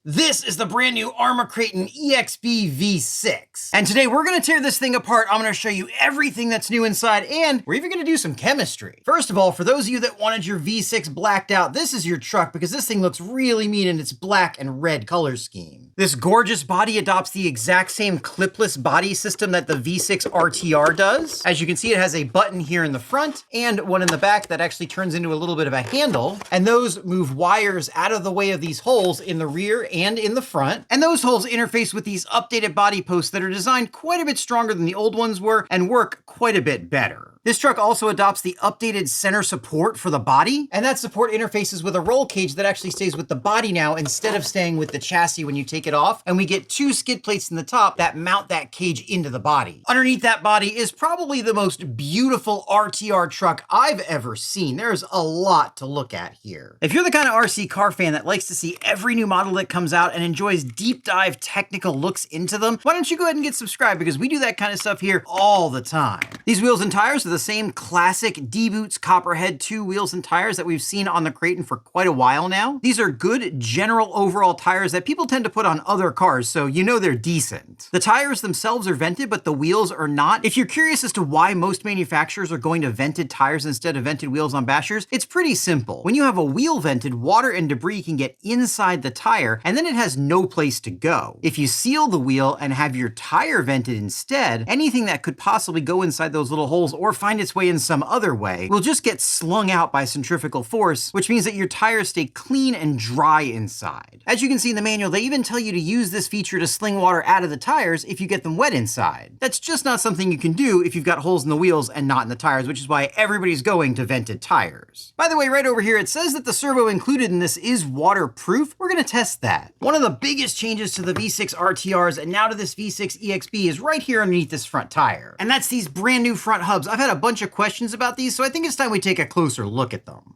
This is the brand new Arma Kraton EXB V6. And today we're gonna tear this thing apart. I'm gonna show you everything that's new inside, and we're even gonna do some chemistry. First of all, for those of you that wanted your V6 blacked out, this is your truck because this thing looks really mean in its black and red color scheme. This gorgeous body adopts the exact same clipless body system that the V6 RTR does. As you can see, it has a button here in the front and one in the back that actually turns into a little bit of a handle. And those move wires out of the way of these holes in the rear and in the front. And those holes interface with these updated body posts that are designed quite a bit stronger than the old ones were and work quite a bit better. This truck also adopts the updated center support for the body, and that support interfaces with a roll cage that actually stays with the body now instead of staying with the chassis when you take it off, and we get two skid plates in the top that mount that cage into the body. Underneath that body is probably the most beautiful RTR truck I've ever seen. There's a lot to look at here. If you're the kind of RC car fan that likes to see every new model that comes out and enjoys deep dive technical looks into them, why don't you go ahead and get subscribed, because we do that kind of stuff here all the time. These wheels and tires are the same classic D-Boots Copperhead 2 wheels and tires that we've seen on the Kraton for quite a while now. These are good general overall tires that people tend to put on other cars, so you know they're decent. The tires themselves are vented, but the wheels are not. If you're curious as to why most manufacturers are going to vented tires instead of vented wheels on bashers, it's pretty simple. When you have a wheel vented, water and debris can get inside the tire, and then it has no place to go. If you seal the wheel and have your tire vented instead, anything that could possibly go inside those little holes or find its way in some other way will just get slung out by centrifugal force, which means that your tires stay clean and dry inside. As you can see in the manual, they even tell you to use this feature to sling water out of the tires if you get them wet inside. That's just not something you can do if you've got holes in the wheels and not in the tires, which is why everybody's going to vented tires. By the way, right over here, it says that the servo included in this is waterproof. We're gonna test that. One of the biggest changes to the V6 RTRs and now to this V6 EXB is right here underneath this front tire. And that's these brand new front hubs. I've had a bunch of questions about these, so I think it's time we take a closer look at them.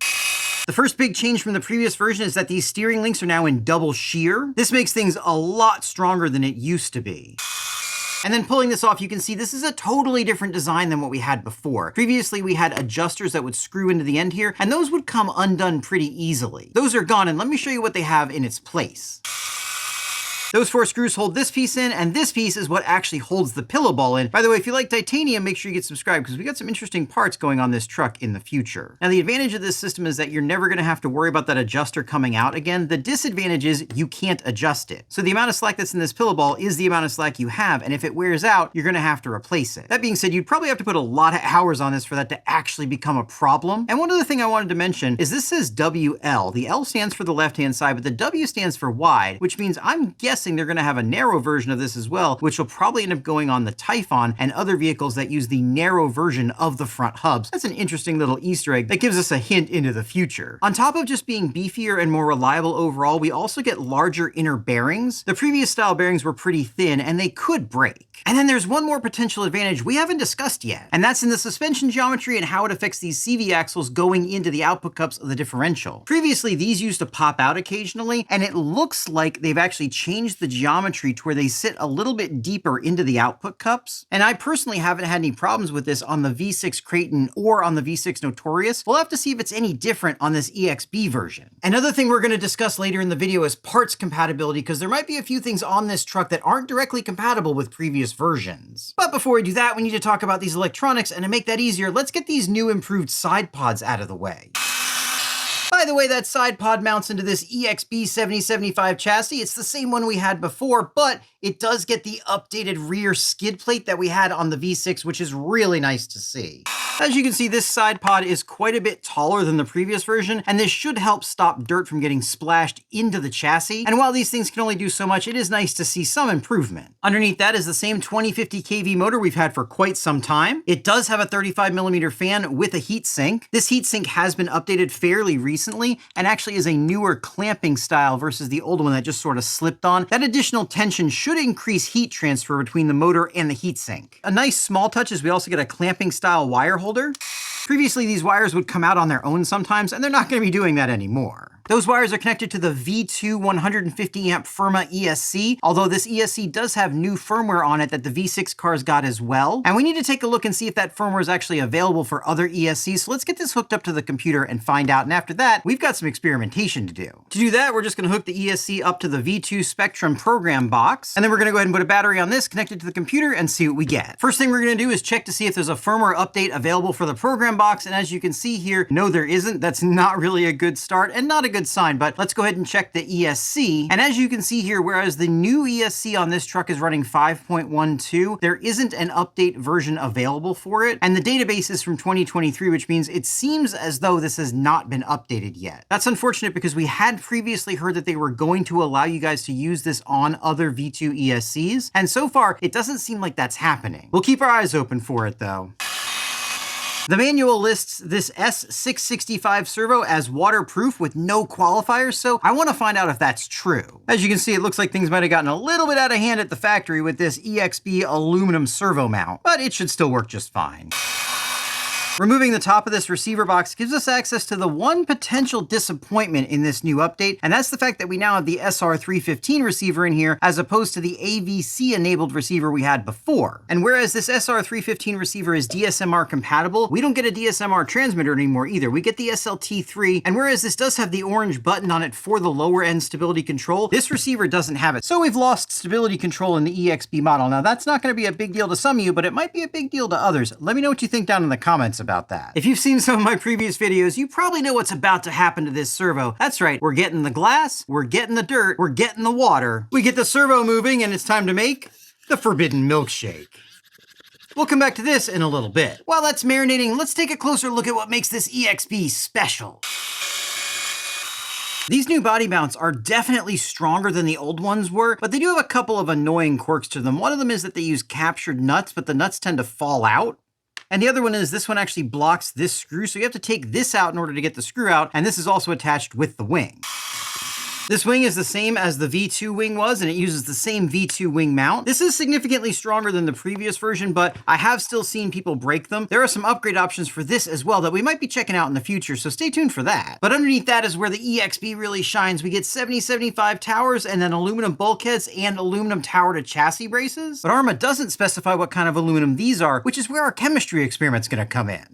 The first big change from the previous version is that these steering links are now in double shear. This makes things a lot stronger than it used to be. And then pulling this off, you can see this is a totally different design than what we had before. Previously, we had adjusters that would screw into the end here, and those would come undone pretty easily. Those are gone, and let me show you what they have in its place. Those four screws hold this piece in, and this piece is what actually holds the pillow ball in. By the way, if you like titanium, make sure you get subscribed because we got some interesting parts going on this truck in the future. Now, the advantage of this system is that you're never gonna have to worry about that adjuster coming out again. The disadvantage is you can't adjust it. So the amount of slack that's in this pillow ball is the amount of slack you have, and if it wears out, you're gonna have to replace it. That being said, you'd probably have to put a lot of hours on this for that to actually become a problem. And one other thing I wanted to mention is this says WL. The L stands for the left-hand side, but the W stands for wide, which means I'm guessing they're gonna have a narrow version of this as well, which will probably end up going on the Typhon and other vehicles that use the narrow version of the front hubs. That's an interesting little Easter egg that gives us a hint into the future. On top of just being beefier and more reliable overall, we also get larger inner bearings. The previous style bearings were pretty thin and they could break. And then there's one more potential advantage we haven't discussed yet, and that's in the suspension geometry and how it affects these CV axles going into the output cups of the differential. Previously, these used to pop out occasionally, and it looks like they've actually changed the geometry to where they sit a little bit deeper into the output cups. And I personally haven't had any problems with this on the V6 Kraton or on the V6 Notorious. We'll have to see if it's any different on this EXB version. Another thing we're going to discuss later in the video is parts compatibility, because there might be a few things on this truck that aren't directly compatible with previous versions. But before we do that, we need to talk about these electronics, and to make that easier, let's get these new improved side pods out of the way. By the way, that side pod mounts into this EXB 7075 chassis. It's the same one we had before, but it does get the updated rear skid plate that we had on the V6, which is really nice to see. As you can see, this side pod is quite a bit taller than the previous version, and this should help stop dirt from getting splashed into the chassis. And while these things can only do so much, it is nice to see some improvement. Underneath that is the same 2050 kV motor we've had for quite some time. It does have a 35mm fan with a heat sink. This heat sink has been updated fairly recently, and actually is a newer clamping style versus the old one that just sort of slipped on. That additional tension should increase heat transfer between the motor and the heat sink. A nice small touch is we also get a clamping style wire holder. Previously, these wires would come out on their own sometimes, and they're not going to be doing that anymore. Those wires are connected to the V2 150 amp Firma ESC, although this ESC does have new firmware on it that the V6 cars got as well. And we need to take a look and see if that firmware is actually available for other ESCs. So let's get this hooked up to the computer and find out. And after that, we've got some experimentation to do. To do that, we're just going to hook the ESC up to the V2 Spectrum program box. And then we're going to go ahead and put a battery on this, connect it to the computer, and see what we get. First thing we're going to do is check to see if there's a firmware update available for the program box. And as you can see here, no, there isn't. That's not really a good start and not a good sign, but let's go ahead and check the ESC. And as you can see here, whereas the new ESC on this truck is running 5.12, there isn't an update version available for it. And the database is from 2023, which means it seems as though this has not been updated yet. That's unfortunate because we had previously heard that they were going to allow you guys to use this on other V2 ESCs. And so far, it doesn't seem like that's happening. We'll keep our eyes open for it though. The manual lists this S665 servo as waterproof with no qualifiers, so I want to find out if that's true. As you can see, it looks like things might have gotten a little bit out of hand at the factory with this EXB aluminum servo mount, but it should still work just fine. Removing the top of this receiver box gives us access to the one potential disappointment in this new update, and that's the fact that we now have the SR315 receiver in here as opposed to the AVC-enabled receiver we had before. And whereas this SR315 receiver is DSMR compatible, we don't get a DSMR transmitter anymore either. We get the SLT3, and whereas this does have the orange button on it for the lower end stability control, this receiver doesn't have it. So we've lost stability control in the EXB model. Now that's not going to be a big deal to some of you, but it might be a big deal to others. Let me know what you think down in the comments about that. If you've seen some of my previous videos, you probably know what's about to happen to this servo. That's right, we're getting the glass, we're getting the dirt, we're getting the water. We get the servo moving and it's time to make the forbidden milkshake. We'll come back to this in a little bit. While that's marinating, let's take a closer look at what makes this EXB special. These new body mounts are definitely stronger than the old ones were, but they do have a couple of annoying quirks to them. One of them is that they use captured nuts, but the nuts tend to fall out. And the other one is this one actually blocks this screw, so you have to take this out in order to get the screw out, and this is also attached with the wing. This wing is the same as the V2 wing was, and it uses the same V2 wing mount. This is significantly stronger than the previous version, but I have still seen people break them. There are some upgrade options for this as well that we might be checking out in the future, so stay tuned for that. But underneath that is where the EXB really shines. We get 7075 towers and then aluminum bulkheads and aluminum tower to chassis braces. But Arma doesn't specify what kind of aluminum these are, which is where our chemistry experiment's gonna come in.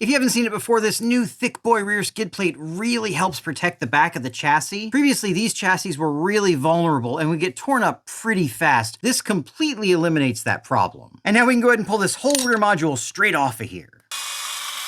If you haven't seen it before, this new thick boy rear skid plate really helps protect the back of the chassis. Previously, these chassis were really vulnerable and would get torn up pretty fast. This completely eliminates that problem. And now we can go ahead and pull this whole rear module straight off of here.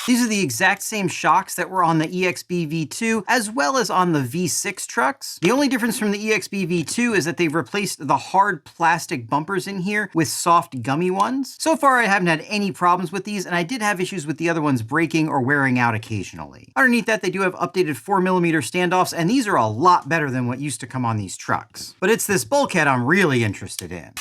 These are the exact same shocks that were on the EXB V2 as well as on the V6 trucks. The only difference from the EXB V2 is that they've replaced the hard plastic bumpers in here with soft gummy ones. So far I haven't had any problems with these, and I did have issues with the other ones breaking or wearing out occasionally. Underneath that they do have updated 4mm standoffs, and these are a lot better than what used to come on these trucks. But it's this bulkhead I'm really interested in.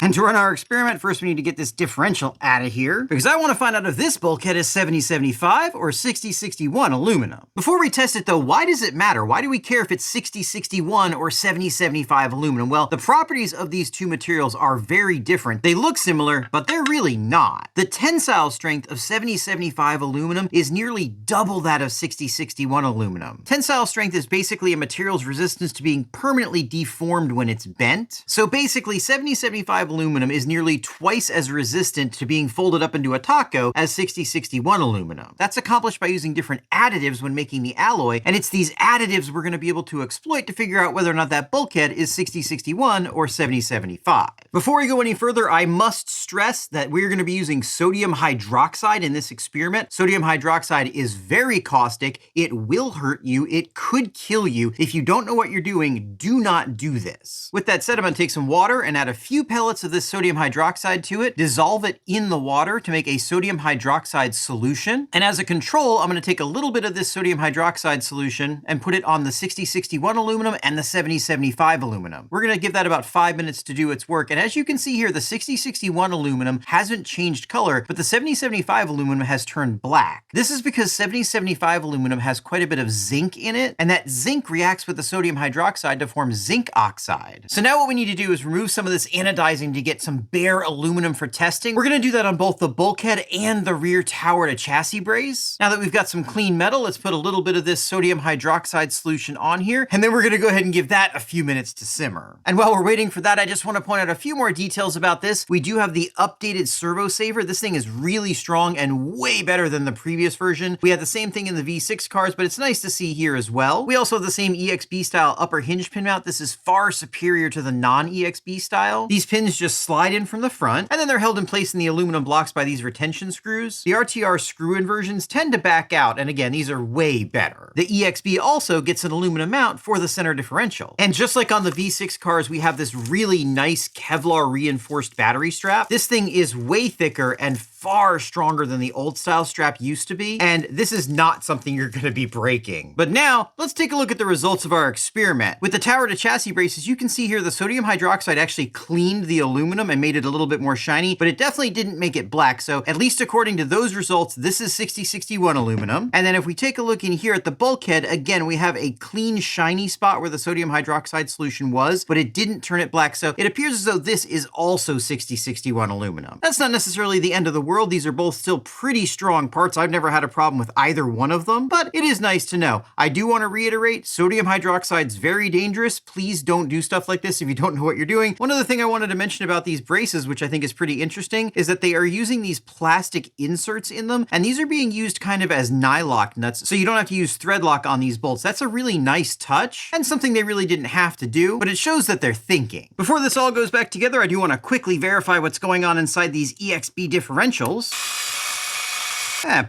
And to run our experiment, first we need to get this differential out of here, because I want to find out if this bulkhead is 7075 or 6061 aluminum. Before we test it though, why does it matter? Why do we care if it's 6061 or 7075 aluminum? Well, the properties of these two materials are very different. They look similar, but they're really not. The tensile strength of 7075 aluminum is nearly double that of 6061 aluminum. Tensile strength is basically a material's resistance to being permanently deformed when it's bent. So basically 7075 aluminum is nearly twice as resistant to being folded up into a taco as 6061 aluminum. That's accomplished by using different additives when making the alloy, and it's these additives we're going to be able to exploit to figure out whether or not that bulkhead is 6061 or 7075. Before we go any further, I must stress that we're going to be using sodium hydroxide in this experiment. Sodium hydroxide is very caustic. It will hurt you. It could kill you. If you don't know what you're doing, do not do this. With that said, I'm going to take some water and add a few pellets of this sodium hydroxide to it, dissolve it in the water to make a sodium hydroxide solution. And as a control, I'm going to take a little bit of this sodium hydroxide solution and put it on the 6061 aluminum and the 7075 aluminum. We're going to give that about 5 minutes to do its work. And as you can see here, the 6061 aluminum hasn't changed color, but the 7075 aluminum has turned black. This is because 7075 aluminum has quite a bit of zinc in it, and that zinc reacts with the sodium hydroxide to form zinc oxide. So now what we need to do is remove some of this anodizing to get some bare aluminum for testing. We're gonna do that on both the bulkhead and the rear tower to chassis brace. Now that we've got some clean metal, let's put a little bit of this sodium hydroxide solution on here, and then we're gonna go ahead and give that a few minutes to simmer. And while we're waiting for that, I just wanna point out a few more details about this. We do have the updated servo saver. This thing is really strong and way better than the previous version. We had the same thing in the V6 cars, but it's nice to see here as well. We also have the same EXB style upper hinge pin mount. This is far superior to the non-EXB style. These pins just slide in from the front, and then they're held in place in the aluminum blocks by these retention screws. The RTR screw-in versions tend to back out, and again, these are way better. The EXB also gets an aluminum mount for the center differential. And just like on the V6 cars, we have this really nice Kevlar reinforced battery strap. This thing is way thicker and far stronger than the old style strap used to be, and this is not something you're gonna be breaking. But now, let's take a look at the results of our experiment. With the tower to chassis braces, you can see here the sodium hydroxide actually cleaned the aluminum and made it a little bit more shiny, but it definitely didn't make it black. So at least according to those results, this is 6061 aluminum. And then if we take a look in here at the bulkhead, again, we have a clean, shiny spot where the sodium hydroxide solution was, but it didn't turn it black. So it appears as though this is also 6061 aluminum. That's not necessarily the end of the world. These are both still pretty strong parts. I've never had a problem with either one of them, but it is nice to know. I do want to reiterate, sodium hydroxide is very dangerous. Please don't do stuff like this if you don't know what you're doing. One other thing I wanted to mention about these braces, which I think is pretty interesting, is that they are using these plastic inserts in them, and these are being used kind of as nylock nuts, so you don't have to use thread lock on these bolts. That's a really nice touch, and something they really didn't have to do, but it shows that they're thinking. Before this all goes back together, I do want to quickly verify what's going on inside these EXB differentials.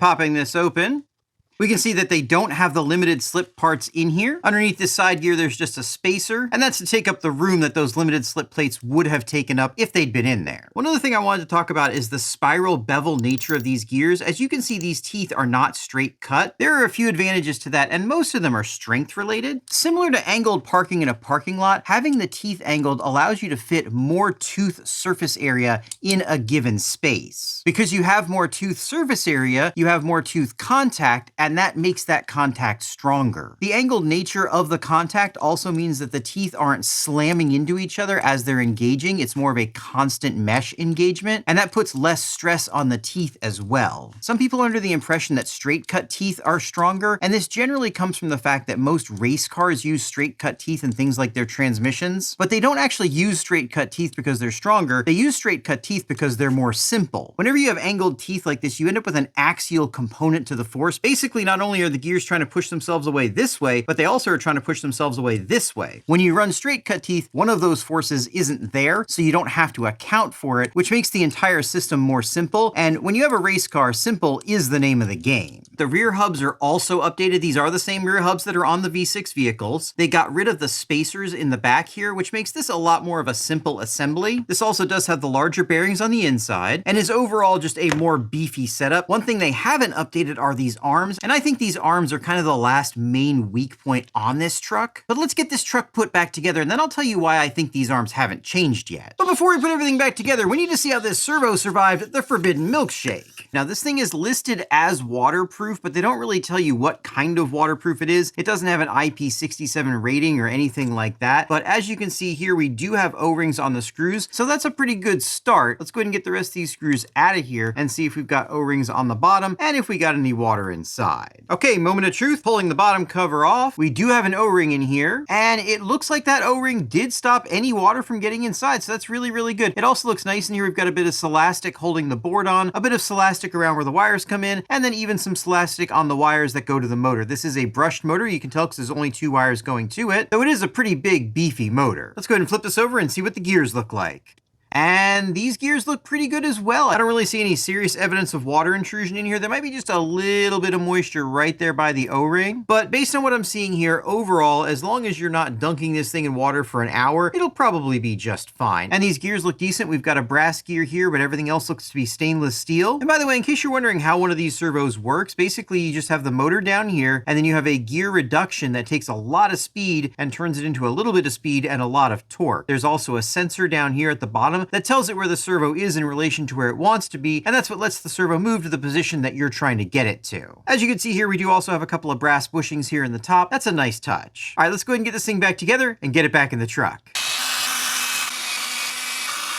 Popping this open. We can see that they don't have the limited slip parts in here. Underneath this side gear, there's just a spacer, and that's to take up the room that those limited slip plates would have taken up if they'd been in there. One other thing I wanted to talk about is the spiral bevel nature of these gears. As you can see, these teeth are not straight cut. There are a few advantages to that, and most of them are strength related. Similar to angled parking in a parking lot, having the teeth angled allows you to fit more tooth surface area in a given space. Because you have more tooth surface area, you have more tooth contact, and that makes that contact stronger. The angled nature of the contact also means that the teeth aren't slamming into each other as they're engaging. It's more of a constant mesh engagement, and that puts less stress on the teeth as well. Some people are under the impression that straight cut teeth are stronger, and this generally comes from the fact that most race cars use straight cut teeth in things like their transmissions, but they don't actually use straight cut teeth because they're stronger. They use straight cut teeth because they're more simple. Whenever you have angled teeth like this, you end up with an axial component to the force. Basically, not only are the gears trying to push themselves away this way, but they also are trying to push themselves away this way. When you run straight cut teeth, one of those forces isn't there, so you don't have to account for it, which makes the entire system more simple. And when you have a race car, simple is the name of the game. The rear hubs are also updated. These are the same rear hubs that are on the V6 vehicles. They got rid of the spacers in the back here, which makes this a lot more of a simple assembly. This also does have the larger bearings on the inside and is overall just a more beefy setup. One thing they haven't updated are these arms, and I think these arms are kind of the last main weak point on this truck. But let's get this truck put back together, and then I'll tell you why I think these arms haven't changed yet. But before we put everything back together, we need to see how this servo survived the forbidden milkshake. Now, this thing is listed as waterproof, but they don't really tell you what kind of waterproof it is. It doesn't have an IP67 rating or anything like that. But as you can see here, we do have O-rings on the screws, so that's a pretty good start. Let's go ahead and get the rest of these screws out of here and see if we've got O-rings on the bottom and if we got any water inside. Okay, moment of truth, pulling the bottom cover off. We do have an O-ring in here, and it looks like that O-ring did stop any water from getting inside, so that's really, really good. It also looks nice in here. We've got a bit of Celastic holding the board on, a bit of Celastic around where the wires come in, and then even some Celastic on the wires that go to the motor. This is a brushed motor. You can tell because there's only 2 wires going to it, though it is a pretty big, beefy motor. Let's go ahead and flip this over and see what the gears look like. And these gears look pretty good as well. I don't really see any serious evidence of water intrusion in here. There might be just a little bit of moisture right there by the O-ring. But based on what I'm seeing here, overall, as long as you're not dunking this thing in water for an hour, it'll probably be just fine. And these gears look decent. We've got a brass gear here, but everything else looks to be stainless steel. And by the way, in case you're wondering how one of these servos works, basically you just have the motor down here, and then you have a gear reduction that takes a lot of speed and turns it into a little bit of speed and a lot of torque. There's also a sensor down here at the bottom that tells it where the servo is in relation to where it wants to be, and that's what lets the servo move to the position that you're trying to get it to. As you can see here, we do also have a couple of brass bushings here in the top. That's a nice touch. All right, let's go ahead and get this thing back together and get it back in the truck.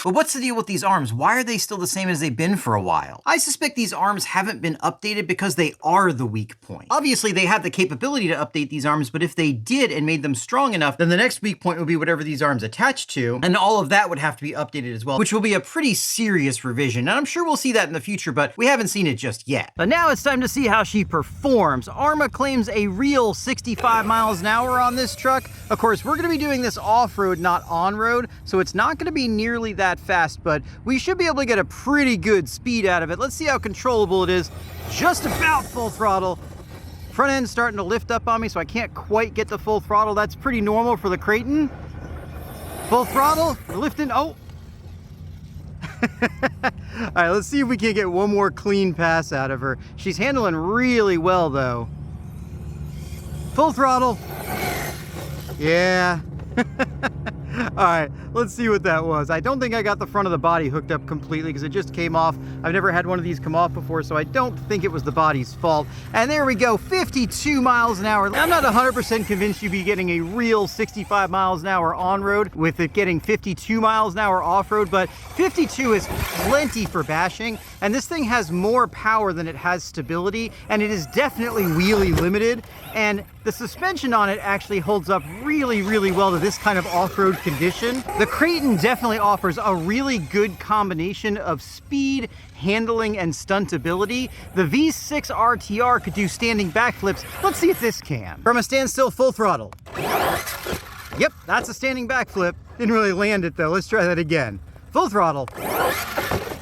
But what's the deal with these arms? Why are they still the same as they've been for a while? I suspect these arms haven't been updated because they are the weak point. Obviously, they have the capability to update these arms, but if they did and made them strong enough, then the next weak point would be whatever these arms attach to, and all of that would have to be updated as well, which will be a pretty serious revision. And I'm sure we'll see that in the future, but we haven't seen it just yet. But now it's time to see how she performs. Arma claims a real 65 miles an hour on this truck. Of course, we're gonna be doing this off-road, not on-road, so it's not gonna be nearly that fast, but we should be able to get a pretty good speed out of it. Let's see how controllable it is. Just about full throttle. Front end's starting to lift up on me, so I can't quite get to full throttle. That's pretty normal for the Kraton. Full throttle, we're lifting, oh. All right, let's see if we can get one more clean pass out of her. She's handling really well though. Full throttle. Yeah. All right, let's see what that was. I don't think I got the front of the body hooked up completely because it just came off. I've never had one of these come off before, so I don't think it was the body's fault. And there we go, 52 miles an hour. I'm not 100% convinced you'd be getting a real 65 miles an hour on-road with it getting 52 miles an hour off-road, but 52 is plenty for bashing. And this thing has more power than it has stability, and it is definitely wheelie limited. And the suspension on it actually holds up really, really well to this kind of off-road condition. The Kraton definitely offers a really good combination of speed, handling, and stuntability. The V6 RTR could do standing backflips. Let's see if this can. From a standstill, full throttle. Yep, that's a standing backflip. Didn't really land it though. Let's try that again. Full throttle.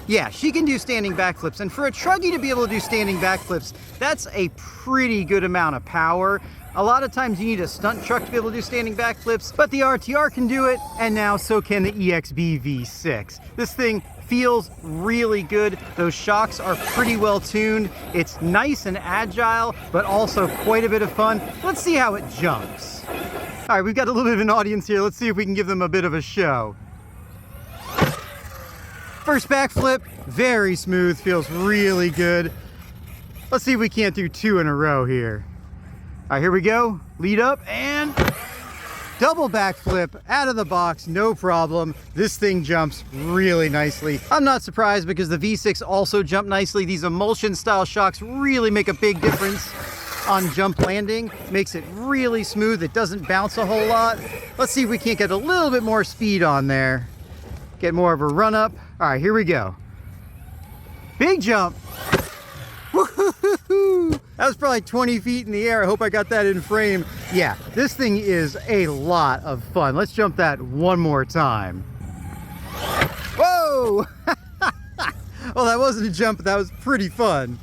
Yeah, she can do standing backflips, and for a truggy to be able to do standing backflips, that's a pretty good amount of power. A lot of times you need a stunt truck to be able to do standing backflips, but the RTR can do it, and now so can the EXB V6. This thing feels really good. Those shocks are pretty well tuned. It's nice and agile, but also quite a bit of fun. Let's see how it jumps. All right, we've got a little bit of an audience here. Let's see if we can give them a bit of a show. First backflip, very smooth, feels really good. Let's see if we can't do two in a row here. All right, here we go. Lead up and double backflip out of the box, no problem. This thing jumps really nicely. I'm not surprised because the V6 also jumped nicely. These emulsion style shocks really make a big difference on jump landing. Makes it really smooth. It doesn't bounce a whole lot. Let's see if we can't get a little bit more speed on there. Get more of a run up. All right, here we go. Big jump. Woo-hoo-hoo-hoo. That was probably 20 feet in the air. I hope I got that in frame. Yeah, this thing is a lot of fun. Let's jump that one more time. Whoa! Well, that wasn't a jump, but that was pretty fun.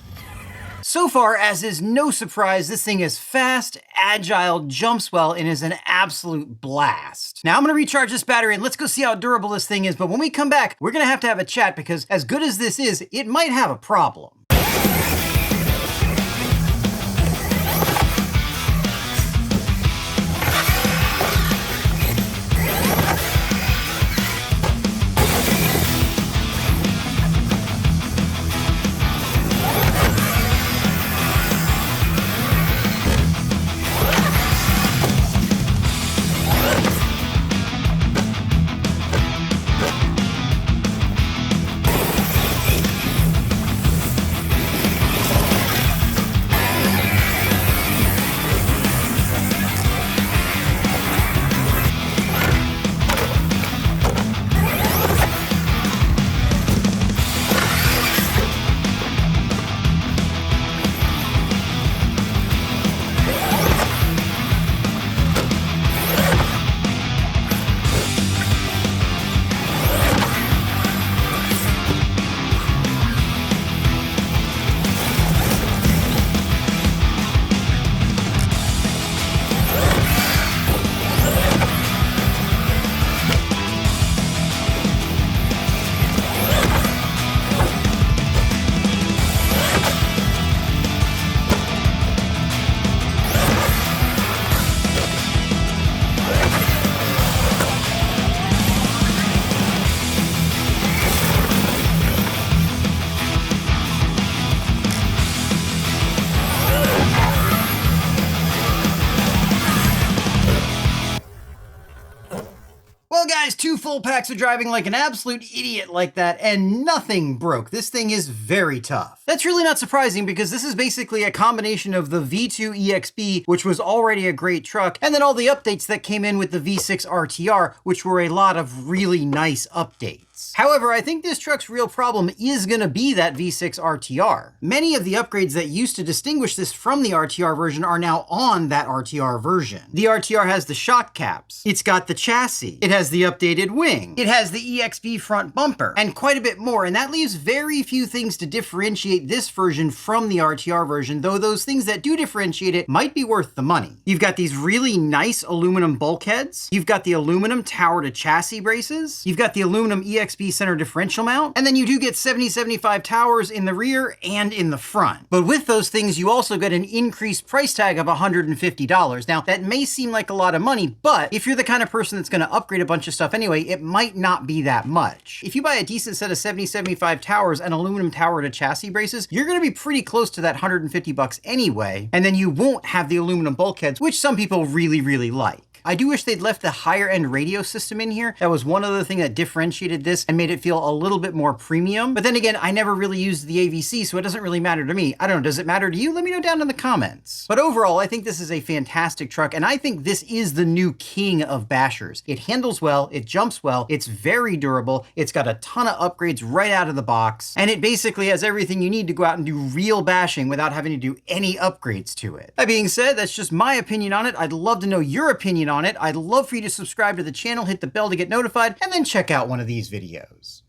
So far, as is no surprise, this thing is fast, agile, jumps well, and is an absolute blast. Now I'm gonna recharge this battery and let's go see how durable this thing is, but when we come back, we're gonna have a chat because as good as this is, it might have a problem. Well guys, 2 full packs of driving like an absolute idiot like that, and nothing broke. This thing is very tough. That's really not surprising because this is basically a combination of the V2 EXB, which was already a great truck, and then all the updates that came in with the V6 RTR, which were a lot of really nice updates. However, I think this truck's real problem is gonna be that V6 RTR. Many of the upgrades that used to distinguish this from the RTR version are now on that RTR version. The RTR has the shock caps, it's got the chassis, it has the updated wing, it has the EXB front bumper, and quite a bit more, and that leaves very few things to differentiate this version from the RTR version, though those things that do differentiate it might be worth the money. You've got these really nice aluminum bulkheads, you've got the aluminum tower to chassis braces, you've got the aluminum EXB center differential mount, and then you do get 70-75 towers in the rear and in the front. But with those things, you also get an increased price tag of $150. Now, that may seem like a lot of money, but if you're the kind of person that's gonna upgrade a bunch of stuff anyway, it might not be that much. If you buy a decent set of 70-75 towers and aluminum tower to chassis braces, you're gonna be pretty close to that $150 anyway, and then you won't have the aluminum bulkheads, which some people really, really like. I do wish they'd left the higher end radio system in here. That was one other thing that differentiated this and made it feel a little bit more premium. But then again, I never really used the AVC, so it doesn't really matter to me. I don't know, does it matter to you? Let me know down in the comments. But overall, I think this is a fantastic truck, and I think this is the new king of bashers. It handles well, it jumps well, it's very durable, it's got a ton of upgrades right out of the box, and it basically has everything you need to go out and do real bashing without having to do any upgrades to it. That being said, that's just my opinion on it. I'd love to know your opinion on it. I'd love for you to subscribe to the channel, hit the bell to get notified, and then check out one of these videos.